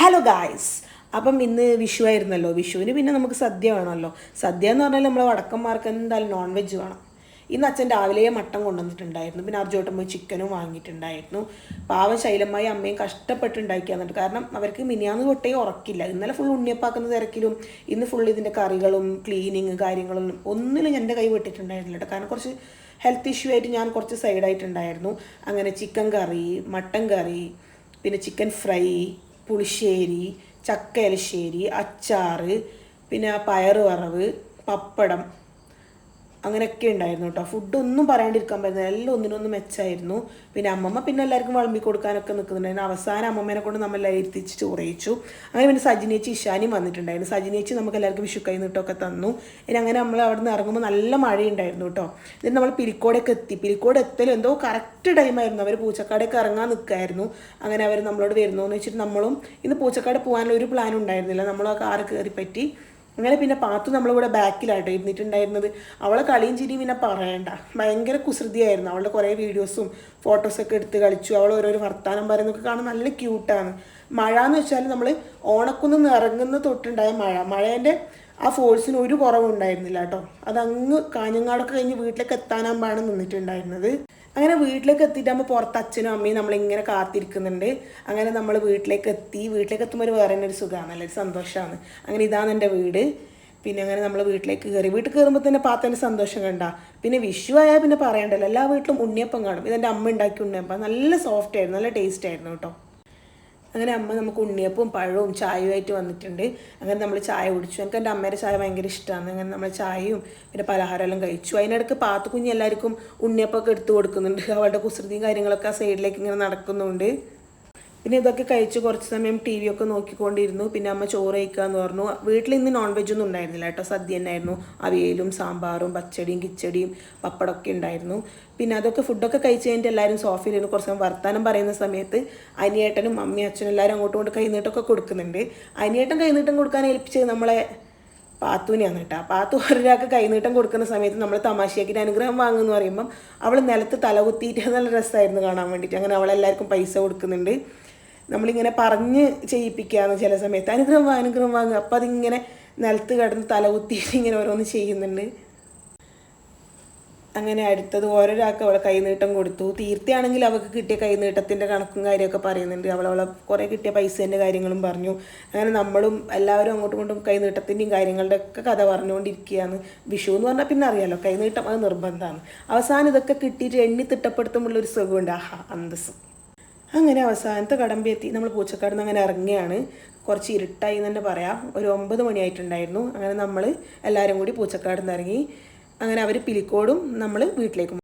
Hello guys, അപ്പം ഇന്ന് വിഷു ആയിരുന്നല്ലോ. വിഷുവിന് പിന്നെ നമുക്ക് സദ്യ വേണമല്ലോ. സദ്യ എന്ന് പറഞ്ഞാൽ നമ്മളെ വടക്കന്മാർക്ക് എന്തായാലും നോൺ വെജ് വേണം. ഇന്ന് അച്ഛൻ രാവിലെ മട്ടൻ കൊണ്ടുവന്നിട്ടുണ്ടായിരുന്നു. പിന്നെ അർജോട്ടൻ പോയി ചിക്കനും വാങ്ങിയിട്ടുണ്ടായിരുന്നു. പാവം ശൈലമ്മായി അമ്മയും കഷ്ടപ്പെട്ട് ഉണ്ടാക്കിയാന്നിട്ട്, കാരണം അവർക്ക് മിനിയാന്ന് തൊട്ടേ ഉറക്കില്ല. ഇന്നലെ ഫുൾ ഉണ്ണിയപ്പാക്കുന്ന തിരക്കിലും ഇന്ന് ഫുൾ ഇതിൻ്റെ കറികളും ക്ലീനിങ് കാര്യങ്ങളും ഒന്നിലും എൻ്റെ കൈ വിട്ടിട്ടുണ്ടായിരുന്നില്ല കേട്ടോ. കാരണം കുറച്ച് ഹെൽത്ത് ഇഷ്യൂ ആയിട്ട് ഞാൻ കുറച്ച് സൈഡായിട്ടുണ്ടായിരുന്നു. അങ്ങനെ ചിക്കൻ കറി, മട്ടൻ കറി, പിന്നെ ചിക്കൻ ഫ്രൈ, പുളിശ്ശേരി, ചക്ക എലിശ്ശേരി, അച്ചാറ്, പിന്നെ പയറ് വറവ്, പപ്പടം, അങ്ങനെയൊക്കെ ഉണ്ടായിരുന്നു കേട്ടോ. ഫുഡൊന്നും പറയാണ്ടിരിക്കാൻ പറ്റുന്നത്, എല്ലാം ഒന്നിനൊന്ന് മെച്ചമായിരുന്നു. പിന്നെ അമ്മമ്മ പിന്നെ എല്ലാവർക്കും വിളമ്പി കൊടുക്കാനൊക്കെ നിൽക്കുന്നുണ്ടായിരുന്നു. അവസാനം അമ്മമ്മേനെ കൊണ്ട് നമ്മളെല്ലാം ഇരുത്തിച്ച് ചോറയിച്ചു. അങ്ങനെ പിന്നെ സജിനേച്ചി ഇഷാനിയും വന്നിട്ടുണ്ടായിരുന്നു. സജിനേച്ചി നമുക്ക് എല്ലാവർക്കും വിഷു കൈ നീട്ടമൊക്കെ തന്നു. ഇനി അങ്ങനെ നമ്മൾ അവിടെ നിന്ന് ഇറങ്ങുമ്പോൾ നല്ല മഴയുണ്ടായിരുന്നു കേട്ടോ. എന്നിട്ട് നമ്മൾ പിലിക്കോടൊക്കെ എത്തി. പിലിക്കോട് എത്തലും എന്തോ കറക്റ്റ് ടൈമായിരുന്നു. അവർ പൂച്ചക്കാടൊക്കെ ഇറങ്ങാൻ നിൽക്കായിരുന്നു. അങ്ങനെ അവർ നമ്മളോട് വരുന്നു എന്ന് വെച്ചിട്ട് നമ്മളും ഇന്ന് പൂച്ചക്കാട് പോകാനുള്ള ഒരു പ്ലാൻ ഉണ്ടായിരുന്നില്ല. നമ്മൾ ആ കാറ് കയറി പറ്റി. അങ്ങനെ പിന്നെ പാത്തു നമ്മളിവിടെ ബാക്കിലായിട്ട് ഇരുന്നിട്ടുണ്ടായിരുന്നത്. അവളെ കളിയും ചിരിയും പിന്നെ പറയണ്ട, ഭയങ്കര കുസൃതിയായിരുന്നു. അവളുടെ കുറേ വീഡിയോസും ഫോട്ടോസൊക്കെ എടുത്ത് കളിച്ചു. അവൾ ഓരോരോ വർത്താനം പറയുന്നതൊക്കെ കാണാൻ നല്ല ക്യൂട്ടാണ്. മഴ എന്ന് വെച്ചാൽ നമ്മൾ ഓണക്കുന്ന് ഇറങ്ങുന്ന തൊട്ടുണ്ടായ മഴേൻ്റെ ആ ഫോഴ്സിന് ഒരു കുറവുണ്ടായിരുന്നില്ല കേട്ടോ. അതങ്ങ് കാഞ്ഞങ്ങാടൊക്കെ കഴിഞ്ഞ് വീട്ടിലേക്ക് എത്താനാകുമ്പോഴാണ് നിന്നിട്ടുണ്ടായിരുന്നത്. അങ്ങനെ വീട്ടിലേക്ക് എത്തിയിട്ടാകുമ്പോൾ പുറത്ത് അച്ഛനും അമ്മയും നമ്മളിങ്ങനെ കാത്തിരിക്കുന്നുണ്ട്. അങ്ങനെ നമ്മൾ വീട്ടിലേക്ക് എത്തി. വീട്ടിലേക്ക് എത്തുമ്പോൾ ഒരു വേറെ തന്നെ ഒരു സുഖമാണ്, നല്ലൊരു സന്തോഷമാണ്. അങ്ങനെ ഇതാണ് എൻ്റെ വീട്. പിന്നെ അങ്ങനെ നമ്മൾ വീട്ടിലേക്ക് കയറി. വീട്ടിൽ കയറുമ്പോൾ തന്നെ പാത്തൻ്റെ സന്തോഷം കണ്ട. പിന്നെ വിഷു ആയാൽ പിന്നെ പറയണ്ടല്ലോ, എല്ലാ വീട്ടിലും ഉണ്ണിയപ്പം കാണും. ഇതെൻ്റെ അമ്മ ഉണ്ടാക്കി ഉണ്ണിയപ്പം നല്ല സോഫ്റ്റ് ആയിരുന്നു, നല്ല ടേസ്റ്റ് ആയിരുന്നു കേട്ടോ. അങ്ങനെ അമ്മ നമുക്ക് ഉണ്ണിയപ്പവും പഴവും ചായയുമായിട്ട് വന്നിട്ടുണ്ട്. അങ്ങനെ നമ്മൾ ചായ കുടിച്ചു. എനിക്ക് എൻ്റെ അമ്മയുടെ ചായ ഭയങ്കര ഇഷ്ടമാണ്. അങ്ങനെ നമ്മൾ ചായയും പിന്നെ പലഹാരമെല്ലാം കഴിച്ചു. അതിനിടയ്ക്ക് പാത്തുകുഞ്ഞ് എല്ലാവർക്കും ഉണ്ണിയപ്പമൊക്കെ എടുത്തു കൊടുക്കുന്നുണ്ട്. അവളുടെ കുസൃതിയും കാര്യങ്ങളൊക്കെ ആ സൈഡിലേക്ക് ഇങ്ങനെ നടക്കുന്നുണ്ട്. പിന്നെ ഇതൊക്കെ കഴിച്ച് കുറച്ച് സമയം ടി വി ഒക്കെ നോക്കിക്കൊണ്ടിരുന്നു. പിന്നെ അമ്മ ചോറ് കഴിക്കാമെന്ന് പറഞ്ഞു. വീട്ടിൽ ഇന്ന് നോൺ വെജൊന്നും ഉണ്ടായിരുന്നില്ല കേട്ടോ, സദ്യ തന്നെയായിരുന്നു. അവിയലും സാമ്പാറും പച്ചടിയും കിച്ചടിയും പപ്പടമൊക്കെ ഉണ്ടായിരുന്നു. പിന്നെ അതൊക്കെ ഫുഡൊക്കെ കഴിച്ച് കഴിഞ്ഞിട്ട് എല്ലാവരും സോഫയിലിരുന്ന് കുറച്ച് സമയം വർത്താനം പറയുന്ന സമയത്ത് അനിയേട്ടനും അമ്മയും അച്ഛനും എല്ലാവരും അങ്ങോട്ടും കൊണ്ട് കൈനീട്ടമൊക്കെ കൊടുക്കുന്നുണ്ട്. അനിയേട്ടൻ കൈനീട്ടം കൊടുക്കാൻ ഏൽപ്പിച്ചത് നമ്മളെ പാത്തുവിനെയാണ് കേട്ടോ. പാത്തു ഒരാൾക്ക് കൈനീട്ടം കൊടുക്കുന്ന സമയത്ത് നമ്മൾ തമാശയാക്കിയിട്ട് അനുഗ്രഹം വാങ്ങുമെന്ന് പറയുമ്പം അവൾ നിലത്ത് തലകുത്തിയിട്ട് നല്ല രസമായിരുന്നു കാണാൻ വേണ്ടിയിട്ട്. അങ്ങനെ അവളെല്ലാവർക്കും പൈസ കൊടുക്കുന്നുണ്ട്. നമ്മളിങ്ങനെ പറഞ്ഞ് ചെയ്യിപ്പിക്കുകയാണ് ചില സമയത്ത്, അനുഗ്രഹം വാങ്ങുക. അപ്പം അതിങ്ങനെ നിലത്ത് കിടന്ന് തലകുത്തിയിട്ട് ഇങ്ങനെ ഓരോന്ന് ചെയ്യുന്നുണ്ട്. അങ്ങനെ അടുത്തത് ഓരോരാൾക്ക് അവളെ കൈനീട്ടം കൊടുത്തു. തീർച്ചയാണെങ്കിൽ അവൾക്ക് കിട്ടിയ കൈനീട്ടത്തിൻ്റെ കണക്കും കാര്യമൊക്കെ പറയുന്നുണ്ട്. അവളെ കുറേ കിട്ടിയ പൈസേൻ്റെ കാര്യങ്ങളും പറഞ്ഞു. അങ്ങനെ നമ്മളും എല്ലാവരും അങ്ങോട്ടും ഇങ്ങോട്ടും കൈനീട്ടത്തിൻ്റെയും കാര്യങ്ങളുടെ ഒക്കെ കഥ പറഞ്ഞുകൊണ്ടിരിക്കുകയാണ്. വിഷു എന്ന് പറഞ്ഞാൽ പിന്നെ അറിയാമല്ലോ, കൈനീട്ടം അത് നിർബന്ധമാണ്. അവസാനം ഇതൊക്കെ കിട്ടിയിട്ട് എണ്ണി തിട്ടപ്പെടുത്തുമ്പോഴുള്ളൊരു സുഖമുണ്ട്, ആഹാ അന്തസ്സും. അങ്ങനെ അവസാനത്തെ കടമ്പ എത്തി. നമ്മൾ പൂച്ചക്കാട് നിന്ന് അങ്ങനെ ഇറങ്ങിയാണ്. കുറച്ച് ഇരുട്ടായി എന്ന് തന്നെ പറയാം. ഒരു 9 മണിയായിട്ടുണ്ടായിരുന്നു. അങ്ങനെ നമ്മൾ എല്ലാവരും കൂടി പൂച്ചക്കാട് നിന്ന് ഇറങ്ങി. അങ്ങനെ അവർ പിലിക്കോടും നമ്മൾ വീട്ടിലേക്കും